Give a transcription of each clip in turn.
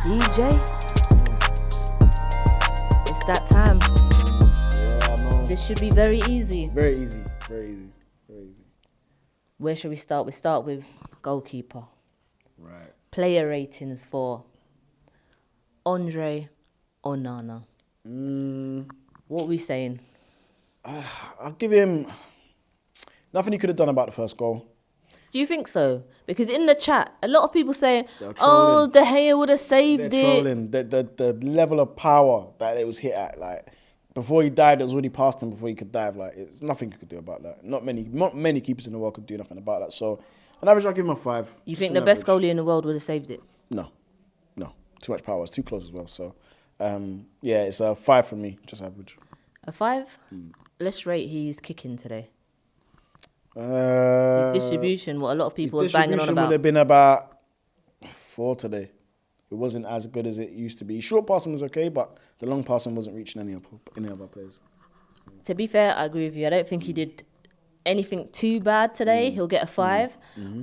DJ, it's that time. Yeah, I know. This should be very easy. Very easy. Very easy. Very easy. Where should we start? We start with goalkeeper. Right. Player ratings for Andre Onana. What are we saying? I'll give him nothing he could have done about the first goal. Do you think so? Because in the chat, a lot of people saying, They're "Oh, trolling. De Gea would have saved They're it." trolling. The level of power that it was hit at, like before he died, it was already past him before he could dive. Like it's nothing you could do about that. Not many keepers in the world could do nothing about that. So on average, I'll give him a 5. You Just think an the best average. goalie in the world would have saved it? No, too much power. It's too close as well. So yeah, it's a 5 for me, just average. A 5? Let's rate his kicking today. His His distribution, what a lot of people his are banging on distribution about. would have been about 4 today. It wasn't as good as it used to be. Short passing was okay, but the long passing wasn't reaching any of our players. To be fair, I agree with you. I don't think he did anything too bad today. He'll get a 5.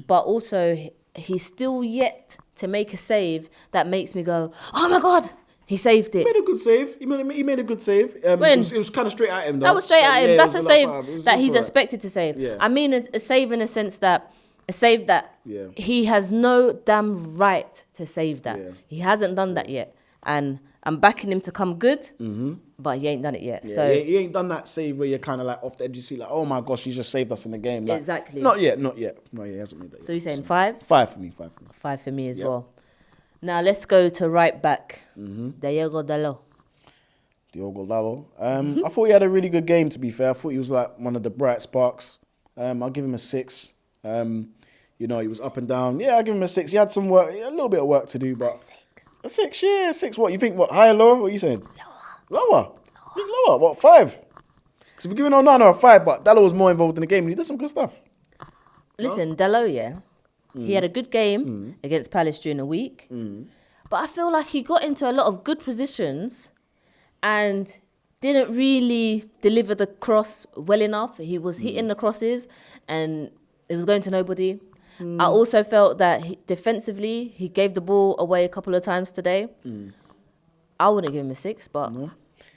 But also, he's still yet to make a save that makes me go, "Oh my God, he saved it." He made a good save. He made a good save. When? It was kind of straight at him, though. That was straight at him. Yeah, That's it a was save like 5. It was that he's alright. expected to save. Yeah. I mean a save in a sense that, a save that Yeah. he has no damn right to save that. Yeah. He hasn't done that yet. And I'm backing him to come good, but he ain't done it yet. Yeah, So he ain't done that save where you're kind of like off the edge. You see, like, oh my gosh, he just saved us in the game. Like, Exactly. Not yet. No, he hasn't made that So yet. you're saying 5? 5 for me. 5 for me as Yeah. well. Now let's go to right back. Diego Dalot. Diogo Dalot. I thought he had a really good game, to be fair. I thought he was like one of the bright sparks. I'll give him a 6. He was up and down. Yeah, I'll give him a 6. He had some work, a little bit of work to do, but... 6. A 6, yeah, 6. What, you think, higher, lower? What are you saying? Lower? Lower? What, 5? Because if we're giving Onana a 5, but Dalot was more involved in the game and he did some good stuff. Listen, Dalot, yeah, he had a good game against Palace during the week, but I feel like he got into a lot of good positions and didn't really deliver the cross well enough. He was hitting the crosses and it was going to nobody. I also felt that defensively, he gave the ball away a couple of times today. I wouldn't give him a 6, but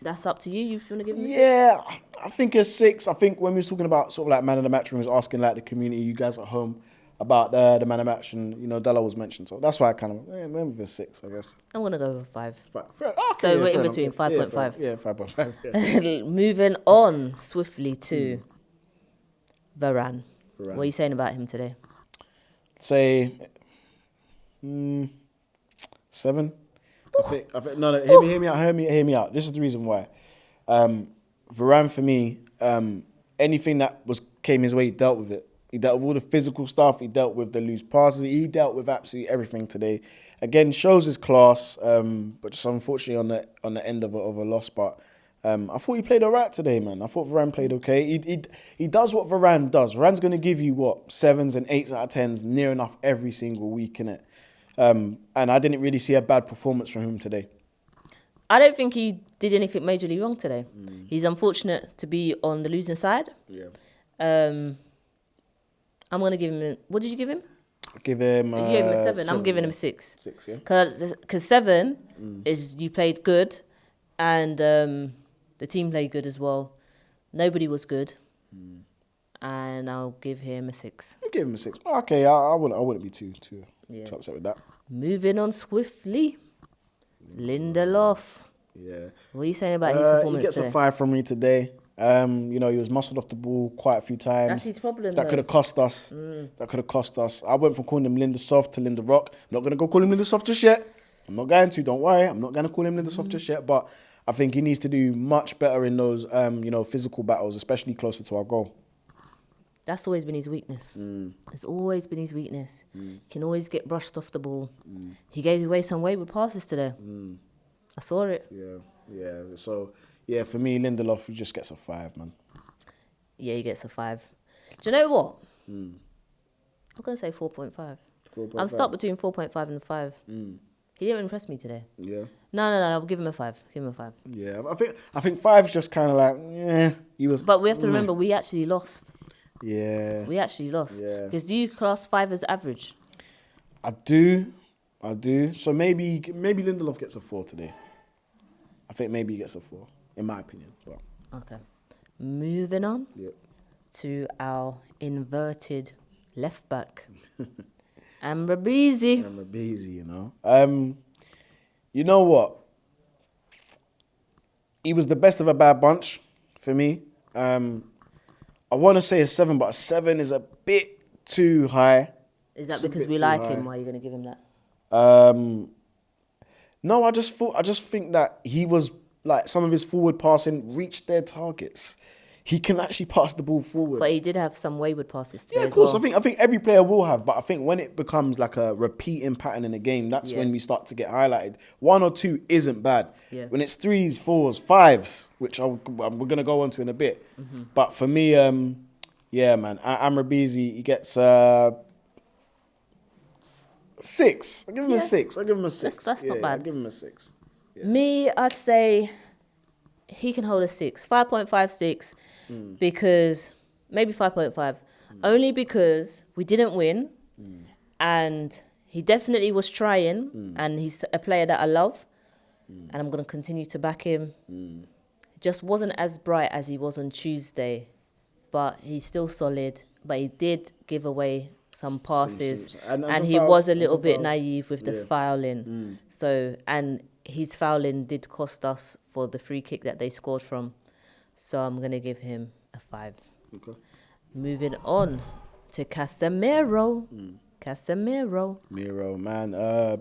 that's up to you. You want to give him a 6? Yeah, I think a 6. I think when we was talking about sort of like man of the match, when we was asking like the community, you guys at home, about the man of the match, and Dalot was mentioned. So that's why I kind of went with a 6, I guess. I'm going to go with 5. Okay, So we're in fair between, enough. 5.5. Yeah, 5.5. Yeah. Moving on swiftly to Varane. What are you saying about him today? Say 7. I think no, hear me out. This is the reason why. Varane for me, anything that came his way, he dealt with it. He dealt with all the physical stuff. He dealt with the loose passes. He dealt with absolutely everything today. Again, shows his class, but just unfortunately on the end of a loss. But I thought he played all right today, man. I thought Varane played okay. He does what Varane does. Varane's going to give you, 7s and 8s out of 10s near enough every single week, innit? And I didn't really see a bad performance from him today. I don't think he did anything majorly wrong today. He's unfortunate to be on the losing side. Yeah. I'm going to give him... What did you give him? Give him... You gave him a 7. I'm giving him a 6. 6, yeah. Because 7 is you played good and the team played good as well. Nobody was good. And I'll give him a 6. I'll give him a 6. Okay, I wouldn't be too upset with that. Moving on swiftly. Lindelof. Yeah. What are you saying about his performance He gets today? a 5 from me today. He was muscled off the ball quite a few times. That's his problem, That though. could have cost us. That could have cost us. I went from calling him Linda Soft to Linda Rock. I'm not going to go call him Linda Soft just yet. I'm not going to, don't worry. I'm not going to call him Linda Soft just yet. But I think he needs to do much better in those, physical battles, especially closer to our goal. That's always been his weakness. It's always been his weakness. He can always get brushed off the ball. He gave away some wayward passes today. I saw it. Yeah. So, yeah, for me, Lindelof, he just gets a 5, man. Yeah, he gets a 5. Do you know what? I'm going to say 4.5. I'm stuck between 4.5 and 5. He didn't impress me today. Yeah. No, I'll give him a 5. Give him a 5. Yeah, I think 5 is just kind of like, he was... But we have to remember, we actually lost. Yeah. We actually lost. Yeah. Because do you class 5 as average? I do, I do. So maybe Lindelof gets a 4 today. I think maybe he gets a 4, in my opinion. But Okay. Moving on yeah. to our inverted left back. Amrabizi. I'm a busy, you know. You know what? He was the best of a bad bunch for me. I want to say a 7, but a 7 is a bit too high. Is that It's a because bit we too like high. him? Why are you going to give him that? No, I just think that he was like some of his forward passing reached their targets. He can actually pass the ball forward. But he did have some wayward passes today Yeah, of as course. well. I think every player will have, but I think when it becomes like a repeating pattern in a game, that's when we start to get highlighted. 1 or 2 isn't bad. Yeah. When it's 3s, 4s, 5s, which we're gonna go on to in a bit. Mm-hmm. But for me, yeah, man, Amrabizi, he gets 6. I give him a 6. I give him a 6. That's not bad. I give him a 6. Yeah. Me, I'd say he can hold a 6. 5.56 because maybe 5.5. Only because we didn't win and he definitely was trying and he's a player that I love and I'm going to continue to back him. Just wasn't as bright as he was on Tuesday, but he's still solid. But he did give away some passes And and some he fouls, was a and little some bit fouls. naive with the Yeah. fouling. So, and his fouling did cost us for the free kick that they scored from. So I'm going to give him a 5. Okay. Moving on to Casemiro. Casemiro. Miro, man.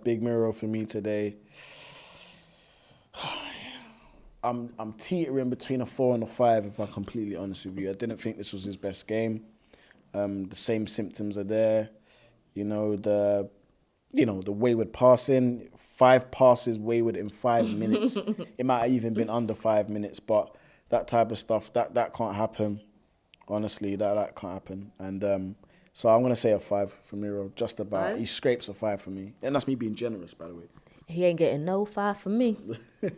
Big Miro for me today. I'm teetering between a 4 and a 5, if I'm completely honest with you. I didn't think this was his best game. The same symptoms are there. The wayward passing. 5 passes wayward in 5 minutes. It might have even been under 5 minutes, but that type of stuff, that can't happen. Honestly, that can't happen. And so I'm going to say a 5 for Miro, just about. 5? He scrapes a 5 for me. And that's me being generous, by the way. He ain't getting no 5 from me.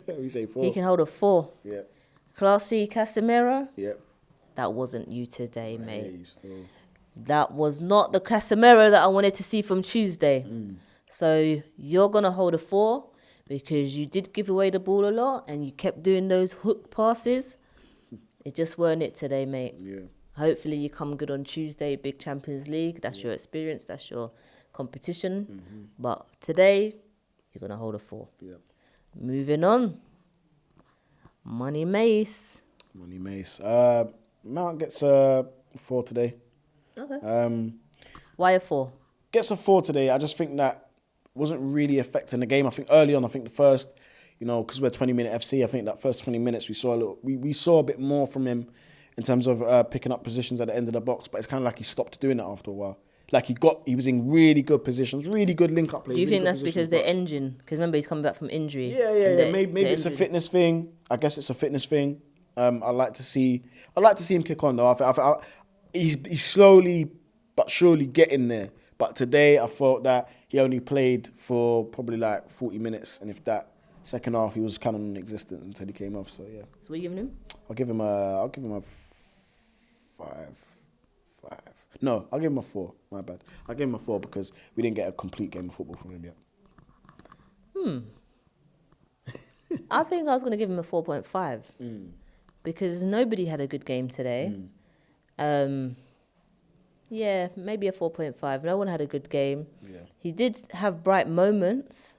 We say 4. He can hold a 4. Yeah, Classy Casemiro. yeah. That wasn't you today, mate. Hey, still. That was not the Casemiro that I wanted to see from Tuesday. So you're going to hold a 4 because you did give away the ball a lot and you kept doing those hook passes. It just weren't it today, mate. Yeah. Hopefully you come good on Tuesday, big Champions League. That's your experience. That's your competition. But today, you're going to hold a 4. Yeah. Moving on. Money Mace. Money Mace. Mount gets a 4 today. Okay. Why a 4? Gets a 4 today. I just think that wasn't really affecting the game. I think early on, I think the first, because we're 20-minute FC, I think that first 20 minutes we saw a bit more from him in terms of picking up positions at the end of the box. But it's kind of like he stopped doing it after a while. Like he was in really good positions, really good link-up play. Do you really think good that's because positions, the but- engine? Because remember, he's coming back from injury. Yeah. Maybe it's a fitness thing. I guess it's a fitness thing. I'd like to see him kick on though. He's slowly but surely getting there. But today I thought that he only played for probably like 40 minutes, and if that second half he was kind of non-existent until he came off. So yeah, So what are you giving him? I'll give him a 5. No, I'll give him a 4. My bad. I'll give him a 4 because we didn't get a complete game of football from him yet. I think I was going to give him a 4.5 because nobody had a good game today. Yeah, maybe a 4.5. No one had a good game. Yeah. He did have bright moments,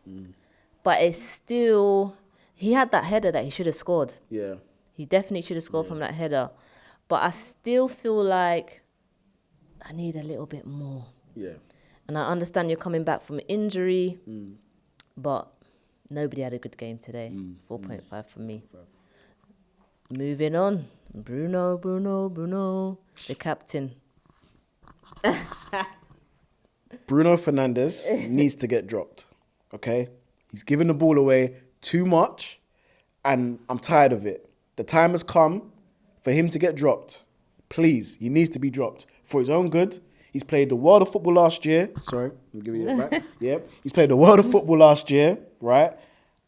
but it's still... He had that header that he should have scored. Yeah. He definitely should have scored from that header. But I still feel like I need a little bit more. Yeah. And I understand you're coming back from injury, but nobody had a good game today. 4.5 for me. Moving on. Bruno, the captain. Bruno Fernandes needs to get dropped, okay? He's giving the ball away too much, and I'm tired of it. The time has come for him to get dropped. Please, he needs to be dropped for his own good. He's played the World of Football last year. Sorry, I'm giving it back. Yep. He's played the World of Football last year, right?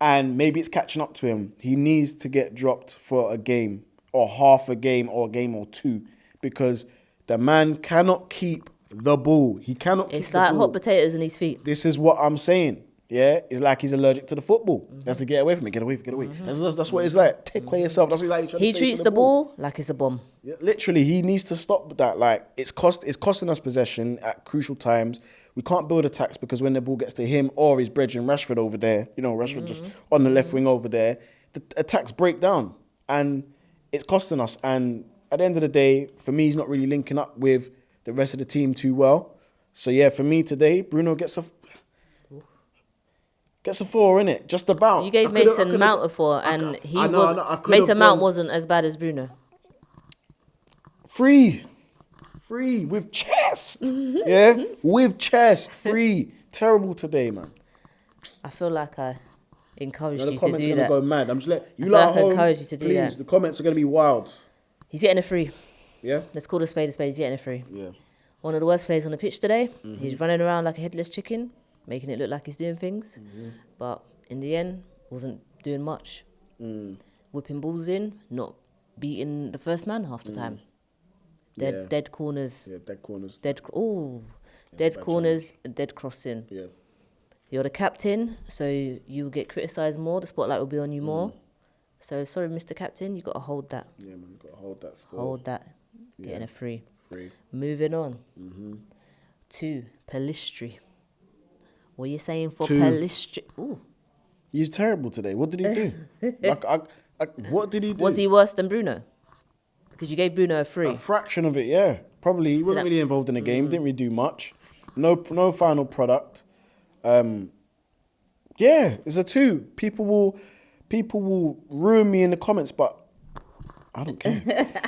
And maybe it's catching up to him. He needs to get dropped for a game or half a game or a game or 2 because the man cannot keep the ball. He cannot keep It's the like ball. hot potatoes on his feet. This is what I'm saying. yeah, it's like he's allergic to the football. He has to get away from it. Get away. That's what it's like. Take away yourself. That's what he's like. He treats the ball like it's a bomb. Yeah, literally, he needs to stop that. Like, it's costing us possession at crucial times. We can't build attacks because when the ball gets to him or his brethren Rashford over there, Rashford just on the left wing over there, the attacks break down. And it's costing us. And at the end of the day, for me, he's not really linking up with the rest of the team too well. So, yeah, for me today, Bruno gets a 4, innit? Just about. You gave Mason Mount a 4, and Mason Mount wasn't as bad as Bruno. 3 with chest. Yeah, with chest. 3. Terrible today, man. I feel like I encouraged you to do that. The comments are gonna go mad. I'm just letting you encourage you to do that. Please, the comments are gonna be wild. He's getting a 3. Yeah. Let's call a spade a spade. He's getting a 3. Yeah. One of the worst players on the pitch today. He's running around like a headless chicken, making it look like he's doing things, but in the end, wasn't doing much. Whipping balls in, not beating the first man half the time. Dead corners. Yeah, dead corners. Dead corners, dead crossing. Yeah. You're the captain, so you will get criticised more. The spotlight will be on you more. So sorry, Mr. Captain, you got to hold that. Yeah, man, you got to hold that still. Hold that. Getting a 3. 3. Moving on. 2, Pelistri. What are you saying for 2. Pelistri? Ooh. He's terrible today. What did he do? What did he do? Was he worse than Bruno? Because you gave Bruno a 3. A fraction of it, yeah. Probably. He wasn't really involved in the game. Didn't really do much. No final product. Yeah, it's a 2. People will ruin me in the comments, but I don't care.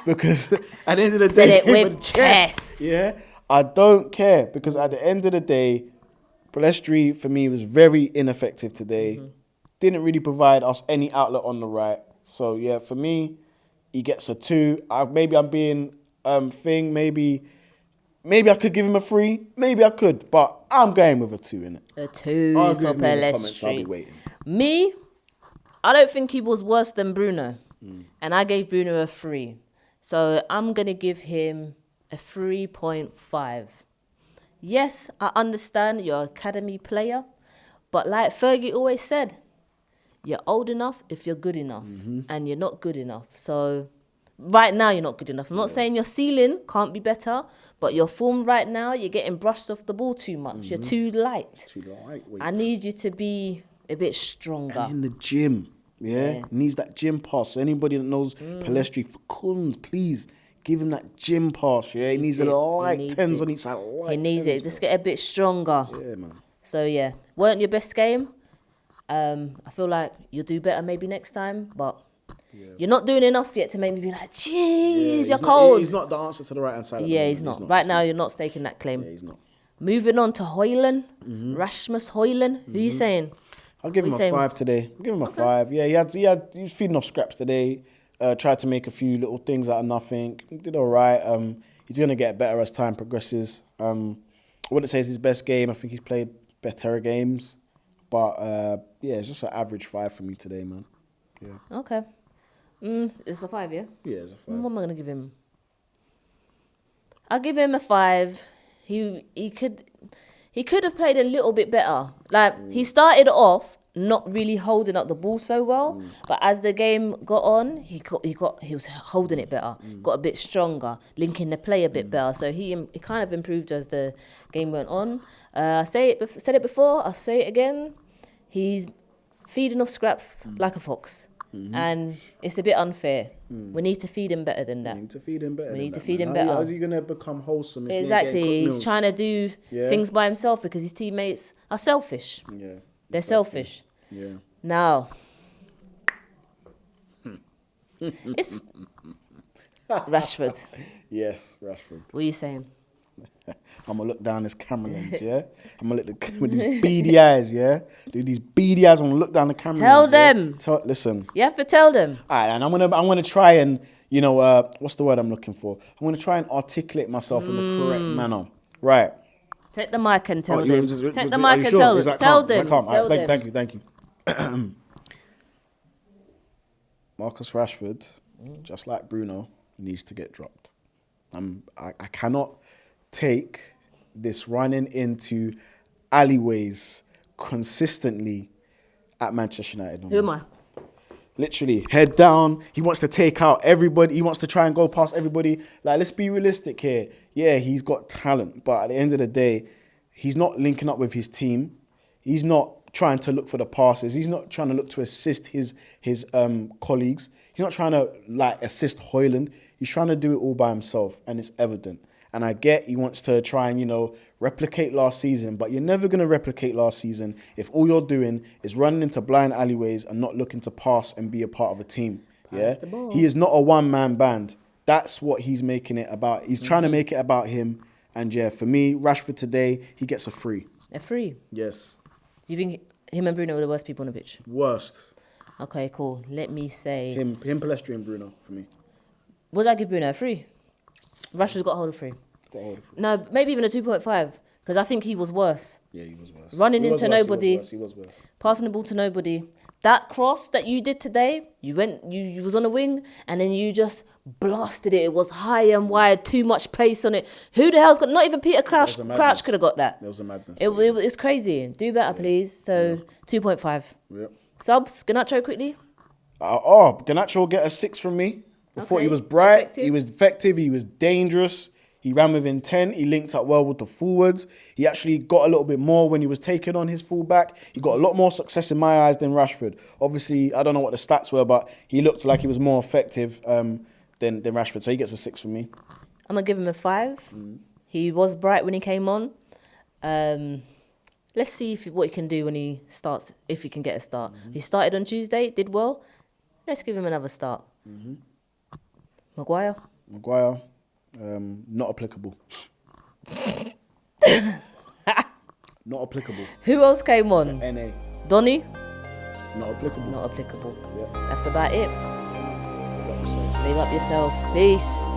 Because at the end of the day... Said it with chest. Yeah, I don't care. Because at the end of the day, Pelistri, for me, was very ineffective today. Didn't really provide us any outlet on the right. So, yeah, for me... He gets a 2. Maybe I'm being maybe I could give him a 3. Maybe I could, but I'm going with a 2 in it. A 2 for Pelistri. I'll be waiting. Me, I don't think he was worse than Bruno, and I gave Bruno a 3. So I'm gonna give him a 3.5. Yes, I understand you're an academy player, but like Fergie always said, you're old enough if you're good enough, and you're not good enough. So right now you're not good enough. I'm not saying your ceiling can't be better, but your form right now, you're getting brushed off the ball too much. You're too light. Too lightweight. I need you to be a bit stronger. And in the gym, yeah. Needs that gym pass. So anybody that knows Pelistri, for Kuns, please give him that gym pass. Yeah, he needs a light 10s on each side. He needs it. Just get a bit stronger. Yeah, man. So yeah, weren't your best game. I feel like you'll do better maybe next time, but you're not doing enough yet to make me be like, jeez, you're cold. He's not the answer to the right-hand side. Yeah, he's not. Right now, you're not staking that claim. Yeah, he's not. Moving on to Højlund, Rasmus Højlund. Who are you saying? I'll give him a 5 today. I'll give him a 5. Yeah, he was feeding off scraps today. Tried to make a few little things out of nothing. Did all right. He's going to get better as time progresses. I wouldn't say it's his best game. I think he's played better games. But, yeah, it's just an average 5 for me today, man. Yeah. Okay. It's a 5, yeah? Yeah, it's a 5. What am I going to give him? I'll give him a 5. He could have played a little bit better. Like, he started off not really holding up the ball so well, but as the game got on, he was holding it better, got a bit stronger, linking the play a bit better. So he kind of improved as the game went on. I said it before, I'll say it again. He's feeding off scraps like a fox, and it's a bit unfair. We need to feed him better than that. We need to feed him better. We need to feed him better. How is he going to become wholesome? Exactly. He's trying to do things by himself because his teammates are selfish. Yeah. They're selfish. Yeah. Now, it's Rashford. Yes, Rashford. What are you saying? I'm going to look down this camera lens, yeah? I'm going to look with these beady eyes, yeah? Dude, these beady eyes, I'm going to look down the camera Tell lens. them. Listen. You have to tell them. All right, and I'm gonna try and, what's the word I'm looking for? I'm going to try and articulate myself in the correct manner. Right. Take the mic and tell them. Take the Are mic you and sure? tell Is them. that Tell calm? Is that them. calm? All Tell right, them. thank you. Marcus Rashford, just like Bruno, needs to get dropped. I cannot take this running into alleyways, consistently at Manchester United. Who am I? Literally, head down. He wants to take out everybody. He wants to try and go past everybody. Like, let's be realistic here. Yeah, he's got talent, but at the end of the day, he's not linking up with his team. He's not trying to look for the passes. He's not trying to look to assist his colleagues. He's not trying to like assist Højlund. He's trying to do it all by himself, and it's evident. And I get he wants to try and, you know, replicate last season, but you're never going to replicate last season if all you're doing is running into blind alleyways and not looking to pass and be a part of a team. Yeah, he is not a one-man band. That's what he's making it about. He's trying to make it about him. And yeah, for me, Rashford today, he gets a free. A free? Yes. Do you think him and Bruno were the worst people on the pitch? Worst. Okay, cool. Let me say... Him, Palestri and Bruno, for me. Would I give Bruno a free? Rashford's got a hold of free. No, maybe even a 2.5, because I think he was worse. Yeah, he was worse. Running into nobody, He was worse. passing the ball to nobody. That cross that you did today, you was on a wing, and then you just blasted it. It was high and wide, too much pace on it. Who the hell's got? Not even Peter Crouch could have got that. There was a madness. It's crazy. Do better, please. So 2.5. Yep. Subs, Garnacho quickly. Garnacho will get a 6 from me. I thought he was bright. Effective. He was effective. He was dangerous. He ran with intent. He linked up well with the forwards. He actually got a little bit more when he was taking on his fullback. He got a lot more success in my eyes than Rashford. Obviously, I don't know what the stats were, but he looked like he was more effective than Rashford. So he gets a 6 from me. I'm going to give him a 5. He was bright when he came on. Let's see what he can do when he starts, if he can get a start. He started on Tuesday, did well. Let's give him another start. Maguire. Not applicable. Not applicable. Who else came on? NA. Donny? Not applicable. Not applicable. Yeah. That's about it. Big up yourself. Big up yourselves. Peace.